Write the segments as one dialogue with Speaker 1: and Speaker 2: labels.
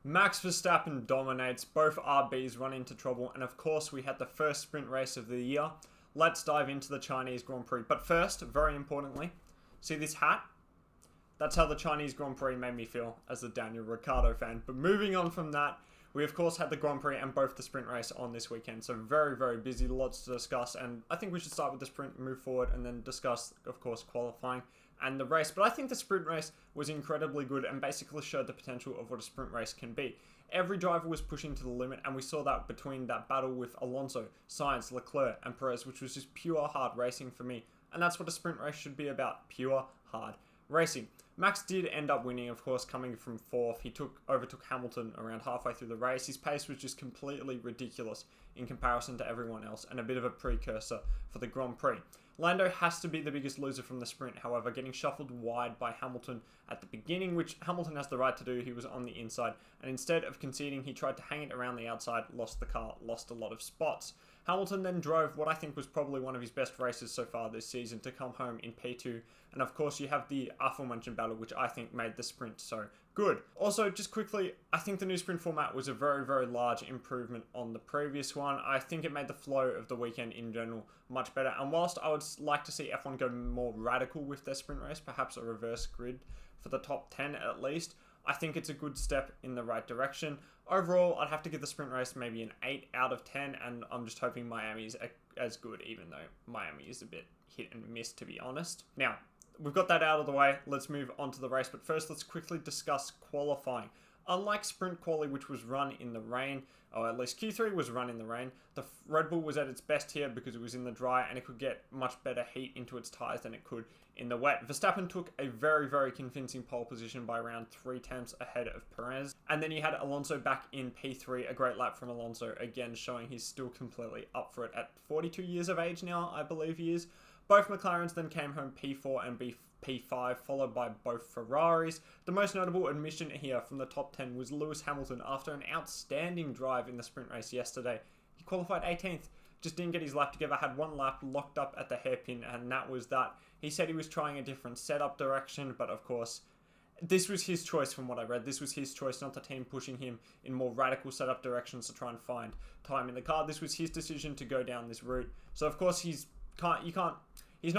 Speaker 1: Max Verstappen dominates, both RBs run into trouble, and of course we had the first sprint race of the year. Let's dive into the Chinese Grand Prix. But first, very importantly, see this hat? That's how the Chinese Grand Prix made me feel as a Daniel Ricciardo fan. But moving on from that, we of course had the Grand Prix and both the sprint race on this weekend. So very, very busy, lots to discuss. And I think we should start with the sprint, move forward, and then discuss, of course, qualifying and the race. But I think the sprint race was incredibly good and basically showed the potential of what a sprint race can be. Every driver was pushing to the limit, and we saw that between that battle with Alonso, Sainz, Leclerc, and Perez, which was just pure hard racing for me. And that's what a sprint race should be about, pure hard racing. Max did end up winning, of course, coming from 4th. He overtook Hamilton around halfway through the race. His pace was just completely ridiculous in comparison to everyone else, and a bit of a precursor for the Grand Prix. Lando has to be the biggest loser from the sprint, however, getting shuffled wide by Hamilton at the beginning, which Hamilton has the right to do. He was on the inside, and instead of conceding, he tried to hang it around the outside, lost the car, lost a lot of spots. Hamilton then drove what I think was probably one of his best races so far this season to come home in P2, and of course you have the aforementioned battle, which I think made the sprint so good. Also, just quickly, I think the new sprint format was a very, very large improvement on the previous one. I think it made the flow of the weekend in general much better, and whilst I would like to see F1 go more radical with their sprint race, perhaps a reverse grid for the top 10 at least, I think it's a good step in the right direction. Overall, I'd have to give the sprint race maybe an 8 out of 10, and I'm just hoping Miami is as good, even though Miami is a bit hit and miss, to be honest. Now, we've got that out of the way. Let's move on to the race, but first let's quickly discuss qualifying. Unlike sprint quali, which was run in the rain, or at least Q3 was run in the rain, the Red Bull was at its best here because it was in the dry and it could get much better heat into its tyres than it could in the wet. Verstappen took a very, very convincing pole position by around 3 tenths ahead of Perez. And then you had Alonso back in P3, a great lap from Alonso, again showing he's still completely up for it at 42 years of age now, I believe he is. Both McLarens then came home P4 and P5, followed by both Ferraris. The most notable admission here from the top 10 was Lewis Hamilton. After an outstanding drive in the sprint race yesterday, he qualified 18th. Just didn't get his lap together, had one lap locked up at the hairpin, and that was that. He said he was trying a different setup direction, but of course, this was his choice from what I read. This was his choice, not the team pushing him in more radical setup directions to try and find time in the car. This was his decision to go down this route. So of course, he's not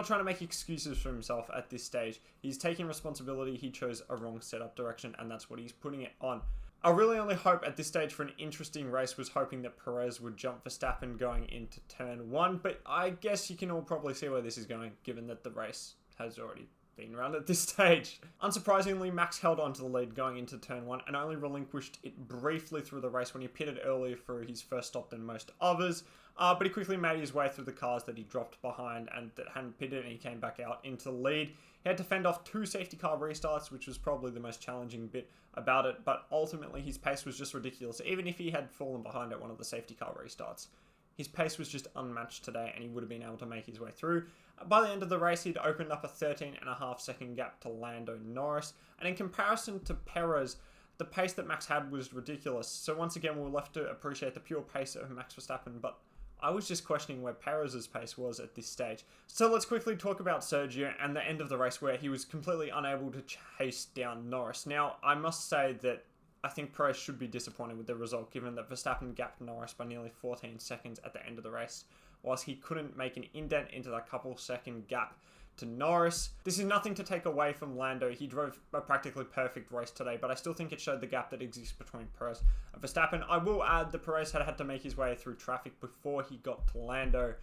Speaker 1: trying to make excuses for himself at this stage. He's taking responsibility. He chose a wrong setup direction, and that's what he's putting it on. I really only hope at this stage for an interesting race was hoping that Perez would jump Verstappen going into turn 1, but I guess you can all probably see where this is going, given that the race has already been run at this stage. Unsurprisingly, Max held on to the lead going into turn 1 and only relinquished it briefly through the race when he pitted earlier for his first stop than most others. But he quickly made his way through the cars that he dropped behind and that hadn't pitted, and he came back out into the lead. He had to fend off 2 safety car restarts, which was probably the most challenging bit about it, but ultimately his pace was just ridiculous. Even if he had fallen behind at one of the safety car restarts, his pace was just unmatched today, and he would have been able to make his way through. By the end of the race, he'd opened up a 13.5 second gap to Lando Norris, and in comparison to Perez, the pace that Max had was ridiculous. So once again, we're left to appreciate the pure pace of Max Verstappen, but I was just questioning where Perez's pace was at this stage. So let's quickly talk about Sergio and the end of the race where he was completely unable to chase down Norris. Now, I must say that I think Perez should be disappointed with the result, given that Verstappen gapped Norris by nearly 14 seconds at the end of the race, whilst he couldn't make an indent into that couple second gap to Norris. This is nothing to take away from Lando. He drove a practically perfect race today, but I still think it showed the gap that exists between Perez and Verstappen. I will add that Perez had to make his way through traffic before he got to Lando,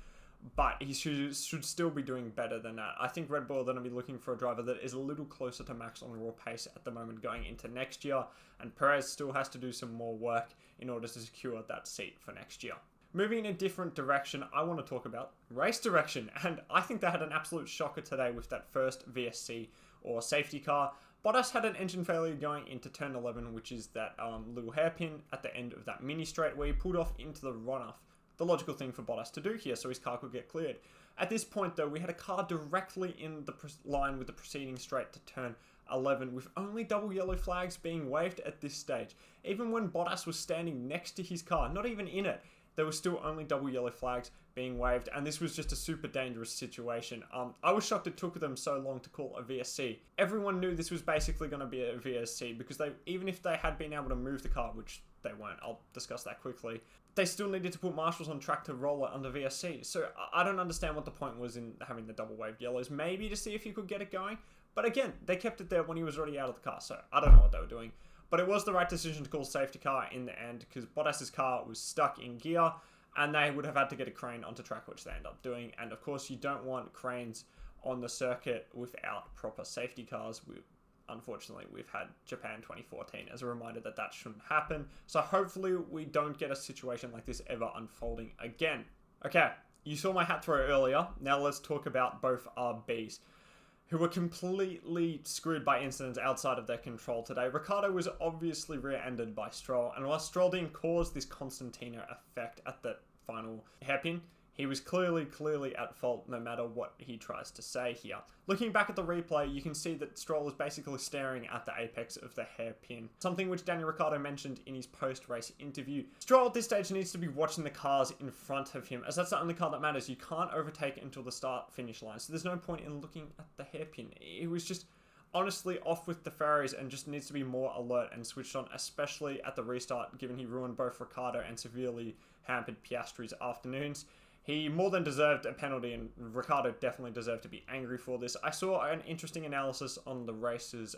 Speaker 1: but he should still be doing better than that. I think Red Bull are going to be looking for a driver that is a little closer to Max on raw pace at the moment going into next year, and Perez still has to do some more work in order to secure that seat for next year. Moving in a different direction, I want to talk about race direction, and I think they had an absolute shocker today with that first VSC or safety car. Bottas had an engine failure going into turn 11, which is that little hairpin at the end of that mini straight where he pulled off into the runoff. The logical thing for Bottas to do here so his car could get cleared. At this point though, we had a car directly in the line with the preceding straight to turn 11 with only double yellow flags being waved at this stage. Even when Bottas was standing next to his car, not even in it, there were still only double yellow flags being waved, and this was just a super dangerous situation. I was shocked it took them so long to call a VSC. Everyone knew this was basically going to be a VSC because even if they had been able to move the car, which they weren't, I'll discuss that quickly, they still needed to put marshals on track to roll it under VSC. So I don't understand what the point was in having the double waved yellows. Maybe to see if you could get it going. But again, they kept it there when he was already out of the car. So I don't know what they were doing. But it was the right decision to call safety car in the end because Bottas's car was stuck in gear and they would have had to get a crane onto track, which they ended up doing. And of course, you don't want cranes on the circuit without proper safety cars. Unfortunately, we've had Japan 2014 as a reminder that that shouldn't happen. So hopefully we don't get a situation like this ever unfolding again. Okay, you saw my hat throw earlier. Now let's talk about both RBs, who were completely screwed by incidents outside of their control today. Ricciardo was obviously rear-ended by Stroll, and while Stroll didn't cause this Constantino effect at the final hairpin, he was clearly at fault no matter what he tries to say here. Looking back at the replay, you can see that Stroll is basically staring at the apex of the hairpin, something which Daniel Ricciardo mentioned in his post-race interview. Stroll at this stage needs to be watching the cars in front of him, as that's the only car that matters. You can't overtake until the start-finish line, so there's no point in looking at the hairpin. It was just honestly off with the Ferraris and just needs to be more alert and switched on, especially at the restart, given he ruined both Ricciardo and severely hampered Piastri's afternoons. He more than deserved a penalty, and Ricciardo definitely deserved to be angry for this. I saw an interesting analysis on the Race's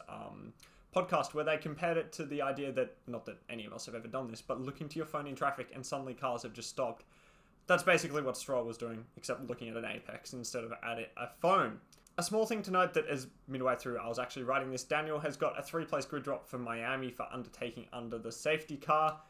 Speaker 1: podcast where they compared it to the idea that, not that any of us have ever done this, but looking to your phone in traffic and suddenly cars have just stopped. That's basically what Stroll was doing, except looking at an apex instead of at a phone. A small thing to note that as midway through I was actually writing this, Daniel has got a 3-place grid drop for Miami for undertaking under the safety car.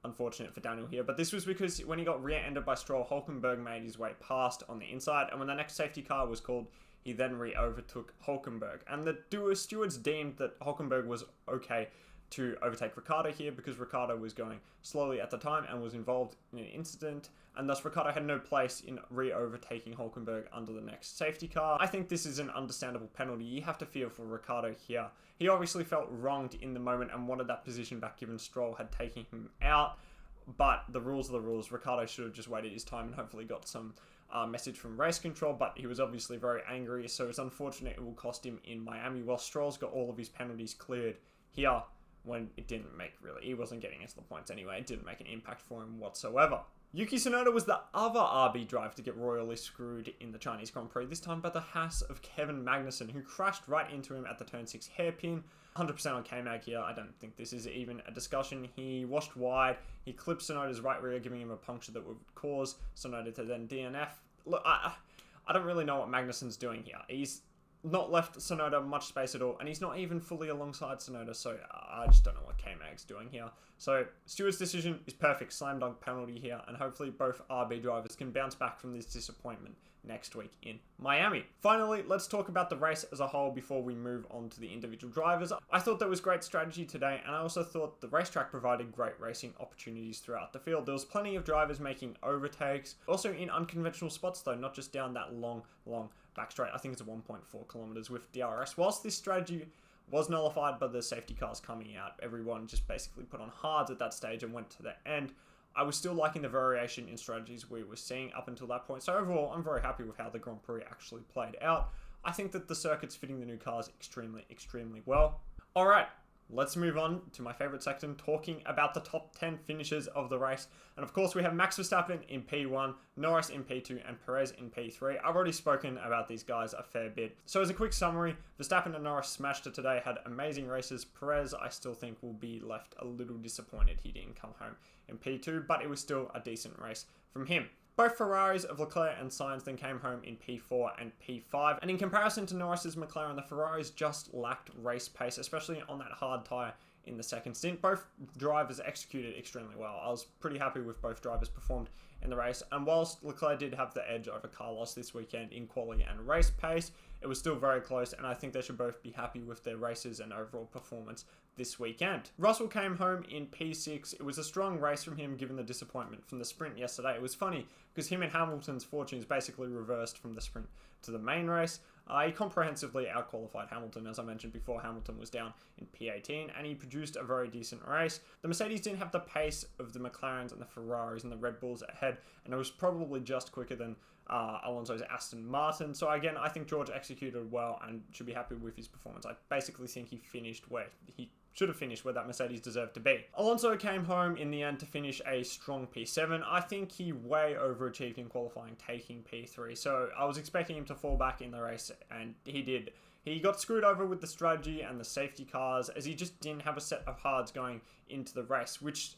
Speaker 1: Unfortunate for Daniel here, but this was because when he got rear-ended by Stroll, Hülkenberg made his way past on the inside, and when the next safety car was called, he then re-overtook Hülkenberg. And the stewards deemed that Hülkenberg was okay to overtake Ricciardo here because Ricciardo was going slowly at the time and was involved in an incident, and thus Ricciardo had no place in re-overtaking Hülkenberg under the next safety car. I think this is an understandable penalty. You have to feel for Ricciardo here. He obviously felt wronged in the moment and wanted that position back given Stroll had taken him out, but the rules are the rules. Ricciardo should have just waited his time and hopefully got some message from race control, but he was obviously very angry, so it's unfortunate it will cost him in Miami, while Stroll's got all of his penalties cleared here when it didn't make he wasn't getting into the points anyway. It didn't make an impact for him whatsoever. Yuki Tsunoda was the other RB driver to get royally screwed in the Chinese Grand Prix, this time by the Haas of Kevin Magnussen, who crashed right into him at the turn 6 hairpin. 100% on K-Mag here. I don't think this is even a discussion. He washed wide. He clipped Tsunoda's right rear, giving him a puncture that would cause Tsunoda to then DNF. Look, I don't really know what Magnussen's doing here. He's not left Tsunoda much space at all, and he's not even fully alongside Tsunoda, so I just don't know what K-Mag's doing here. So Stewart's decision is perfect, slam dunk penalty here, and hopefully both RB drivers can bounce back from this disappointment next week in Miami. Finally, let's talk about the race as a whole before we move on to the individual drivers. I thought there was great strategy today, and I also thought the racetrack provided great racing opportunities throughout the field. There was plenty of drivers making overtakes, also in unconventional spots though, not just down that long back straight. I think it's 1.4 kilometers with DRS. Whilst this strategy was nullified by the safety cars coming out, everyone just basically put on hards at that stage and went to the end. I was still liking the variation in strategies we were seeing up until that point. So overall, I'm very happy with how the Grand Prix actually played out. I think that the circuit's fitting the new cars extremely well. All right, let's move on to my favorite section, talking about the top 10 finishes of the race. And of course, we have Max Verstappen in P1, Norris in P2, and Perez in P3. I've already spoken about these guys a fair bit. So as a quick summary, Verstappen and Norris smashed it today, had amazing races. Perez, I still think, will be left a little disappointed he didn't come home in P2, but it was still a decent race from him. Both Ferraris of Leclerc and Sainz then came home in P4 and P5, and in comparison to Norris's McLaren, the Ferraris just lacked race pace, especially on that hard tyre in the second stint. Both drivers executed extremely well. I was pretty happy with both drivers performed in the race, and whilst Leclerc did have the edge over Carlos this weekend in quality and race pace, it was still very close, and I think they should both be happy with their races and overall performance this weekend. Russell came home in P6. It was a strong race from him given the disappointment from the sprint yesterday. It was funny because him and Hamilton's fortunes basically reversed from the sprint to the main race. He comprehensively outqualified Hamilton. As I mentioned before, Hamilton was down in P18 and he produced a very decent race. The Mercedes didn't have the pace of the McLarens and the Ferraris and the Red Bulls ahead, and it was probably just quicker than Alonso's Aston Martin. So again, I think George executed well and should be happy with his performance. I basically think he finished where he should have finished, where that Mercedes deserved to be. Alonso came home in the end to finish a strong P7. I think he way overachieved in qualifying, taking P3. So I was expecting him to fall back in the race, and he did. He got screwed over with the strategy and the safety cars, as he just didn't have a set of hards going into the race, which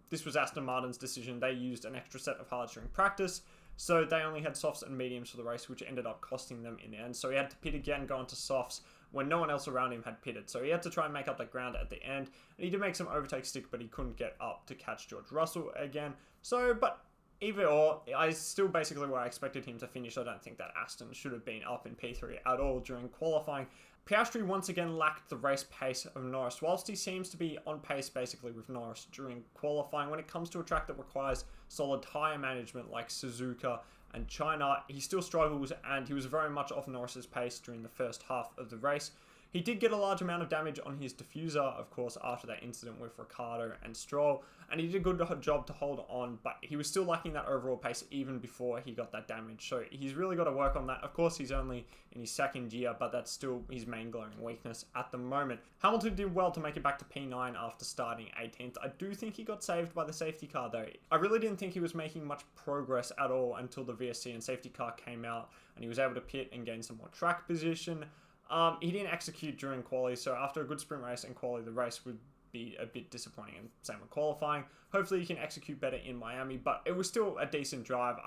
Speaker 1: this was Aston Martin's decision. They used an extra set of hards during practice, so they only had softs and mediums for the race, which ended up costing them in the end. So he had to pit again, go into softs, when no one else around him had pitted. So he had to try and make up that ground at the end. And he did make some overtake stick, but he couldn't get up to catch George Russell again. So, but either or, I still basically where I expected him to finish. I don't think that Aston should have been up in P3 at all during qualifying. Piastri once again lacked the race pace of Norris. Whilst he seems to be on pace basically with Norris during qualifying, when it comes to a track that requires solid tyre management like Suzuka and China, he still struggles, and he was very much off Norris's pace during the first half of the race. He did get a large amount of damage on his diffuser, of course, after that incident with Ricciardo and Stroll, and he did a good job to hold on, but he was still lacking that overall pace even before he got that damage. So he's really got to work on that. Of course, he's only in his second year, but that's still his main glaring weakness at the moment. Hamilton did well to make it back to P9 after starting 18th. I do think he got saved by the safety car though. I really didn't think he was making much progress at all until the VSC and safety car came out and he was able to pit and gain some more track position. He didn't execute during quali, so after a good sprint race and quali, the race would be a bit disappointing, and same with qualifying. Hopefully he can execute better in Miami, but it was still a decent drive.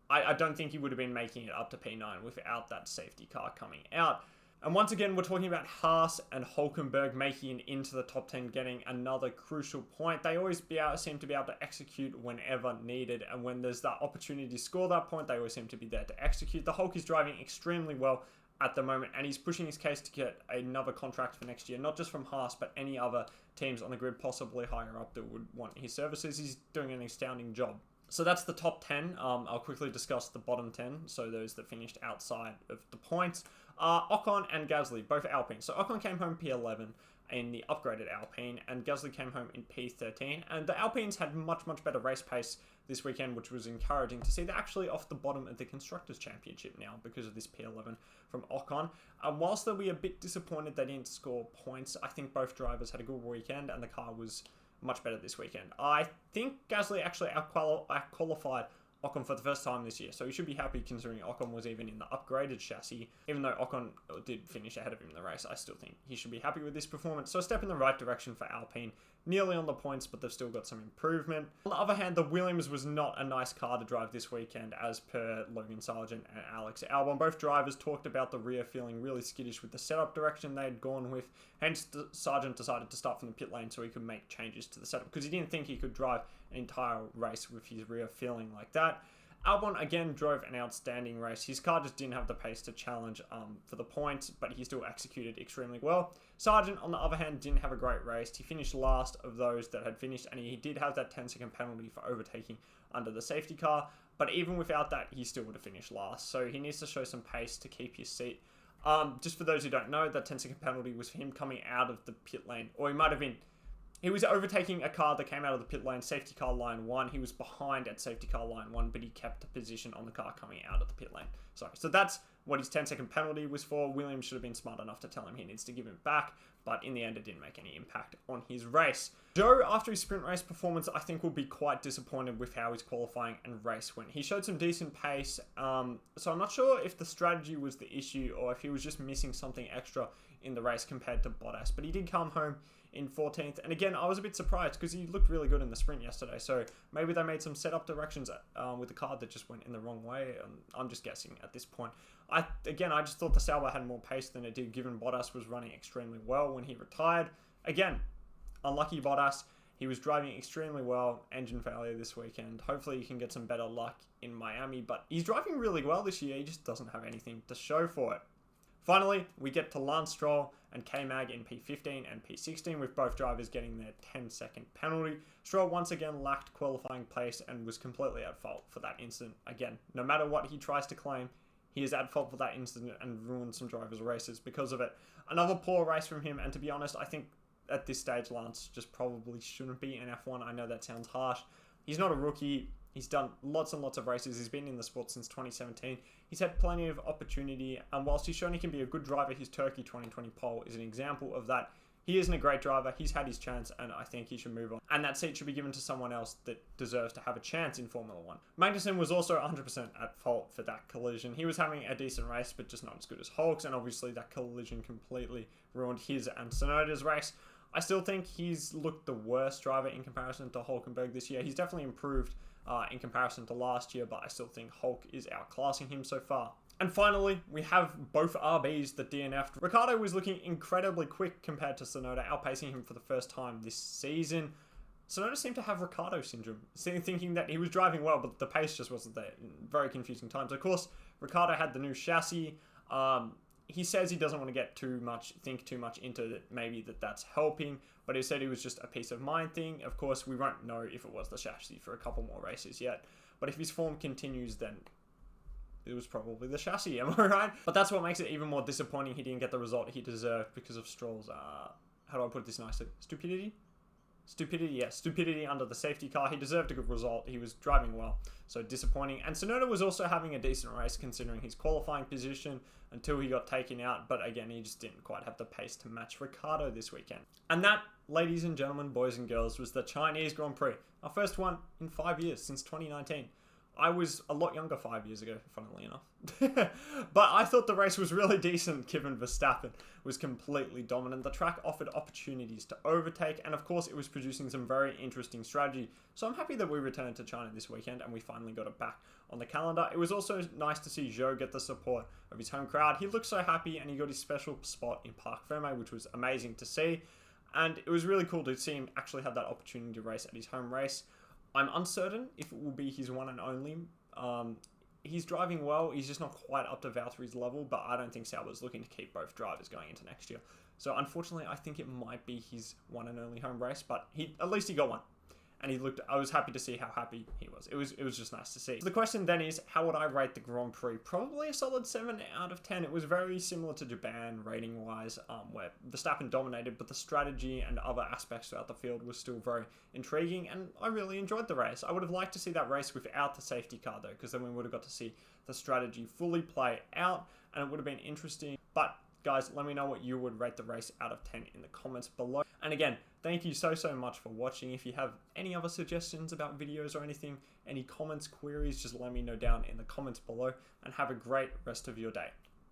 Speaker 1: I don't think he would have been making it up to P9 without that safety car coming out. And once again, we're talking about Haas and Hülkenberg making it into the top 10, getting another crucial point. They always seem to be able to execute whenever needed, and when there's that opportunity to score that point, they always seem to be there to execute. The Hulk is driving extremely well at the moment, and he's pushing his case to get another contract for next year, not just from Haas, but any other teams on the grid, possibly higher up, that would want his services. He's doing an astounding job. So that's the top 10. I'll quickly discuss the bottom 10, so those that finished outside of the points. Ocon and Gasly, both Alpine. So Ocon came home P11 in the upgraded Alpine, and Gasly came home in P13, and the Alpines had much better race pace this weekend, which was encouraging to see. They're actually off the bottom of the Constructors' Championship now because of this P11 from Ocon. Whilst they'll be a bit disappointed they didn't score points, I think both drivers had a good weekend and the car was much better this weekend. I think Gasly actually outqualified Ocon for the first time this year, so he should be happy considering Ocon was even in the upgraded chassis. Even though Ocon did finish ahead of him in the race, I still think he should be happy with this performance. So a step in the right direction for Alpine. Nearly on the points, but they've still got some improvement. On the other hand, the Williams was not a nice car to drive this weekend, as per Logan Sargent and Alex Albon. Both drivers talked about the rear feeling really skittish with the setup direction they'd gone with. Hence, Sargent decided to start from the pit lane so he could make changes to the setup, because he didn't think he could drive an entire race with his rear feeling like that. Albon again drove an outstanding race. His car just didn't have the pace to challenge for the points, but he still executed extremely well. Sargent, on the other hand, didn't have a great race. He finished last of those that had finished, and he did have that 10-second penalty for overtaking under the safety car, but even without that, he still would have finished last. So he needs to show some pace to keep his seat. Just for those who don't know, that 10-second penalty was for him coming out of the pit lane, or he might have been... He was overtaking a car that came out of the pit lane, safety car line 1. He was behind at safety car line 1, but he kept the position on the car coming out of the pit lane. Sorry. So that's what his 10-second penalty was for. Williams should have been smart enough to tell him he needs to give him back, but in the end, it didn't make any impact on his race. Joe, after his sprint race performance, I think will be quite disappointed with how his qualifying and race went. He showed some decent pace, so I'm not sure if the strategy was the issue or if he was just missing something extra in the race compared to Bottas, but he did come home in 14th. And again, I was a bit surprised because he looked really good in the sprint yesterday. So maybe they made some setup directions with the car that just went in the wrong way. I'm just guessing at this point. I just thought the Sauber had more pace than it did, given Bottas was running extremely well when he retired. Again, unlucky Bottas. He was driving extremely well. Engine failure this weekend. Hopefully he can get some better luck in Miami. But he's driving really well this year. He just doesn't have anything to show for it. Finally, we get to Lance Stroll and K-Mag in P15 and P16, with both drivers getting their 10-second penalty. Stroll once again lacked qualifying pace and was completely at fault for that incident. Again, no matter what he tries to claim, he is at fault for that incident and ruined some drivers' races because of it. Another poor race from him, and to be honest, I think at this stage, Lance just probably shouldn't be in F1. I know that sounds harsh. He's not a rookie. He's done lots and lots of races. He's been in the sport since 2017. He's had plenty of opportunity, and whilst he's shown he can be a good driver, his Turkey 2020 pole is an example of that. He isn't a great driver. He's had his chance, and I think he should move on. And that seat should be given to someone else that deserves to have a chance in Formula 1. Magnussen was also 100% at fault for that collision. He was having a decent race, but just not as good as Hulk's, and obviously that collision completely ruined his and Tsunoda's race. I still think he's looked the worst driver in comparison to Hulkenberg this year. He's definitely improved in comparison to last year, but I still think Hulk is outclassing him so far. And finally, we have both RBs that DNF'd. Ricciardo was looking incredibly quick compared to Tsunoda, outpacing him for the first time this season. Tsunoda seemed to have Ricciardo syndrome, thinking that he was driving well, but the pace just wasn't there. Very confusing times. Of course, Ricciardo had the new chassis. He says he doesn't want to think too much into it, maybe that's helping, but he said it was just a peace of mind thing. Of course, we won't know if it was the chassis for a couple more races yet, but if his form continues, then it was probably the chassis, am I right? But that's what makes it even more disappointing he didn't get the result he deserved because of Stroll's, how do I put this nicely? Stupidity? Stupidity under the safety car. He deserved a good result. He was driving well, so disappointing. And Tsunoda was also having a decent race considering his qualifying position until he got taken out, but again, he just didn't quite have the pace to match Ricciardo this weekend. And that, ladies and gentlemen, boys and girls, was the Chinese Grand Prix. Our first one in 5 years, since 2019. I was a lot younger 5 years ago, funnily enough. But I thought the race was really decent given Verstappen was completely dominant. The track offered opportunities to overtake, and of course it was producing some very interesting strategy. So I'm happy that we returned to China this weekend and we finally got it back on the calendar. It was also nice to see Zhou get the support of his home crowd. He looked so happy and he got his special spot in Parc Fermé, which was amazing to see. And it was really cool to see him actually have that opportunity to race at his home race. I'm uncertain if it will be his one and only. He's driving well. He's just not quite up to Valtteri's level, but I don't think Sauber's looking to keep both drivers going into next year. So unfortunately, I think it might be his one and only home race, but at least he got one. And I was happy to see how happy he was. It was just nice to see. So the question then is, how would I rate the Grand Prix? Probably a solid 7 out of 10. It was very similar to Japan rating-wise, where Verstappen dominated, but the strategy and other aspects throughout the field was still very intriguing, and I really enjoyed the race. I would have liked to see that race without the safety car, though, because then we would have got to see the strategy fully play out, and it would have been interesting. But guys, let me know what you would rate the race out of 10 in the comments below. And again, thank you so much for watching. If you have any other suggestions about videos or anything, any comments, queries, just let me know down in the comments below, and have a great rest of your day.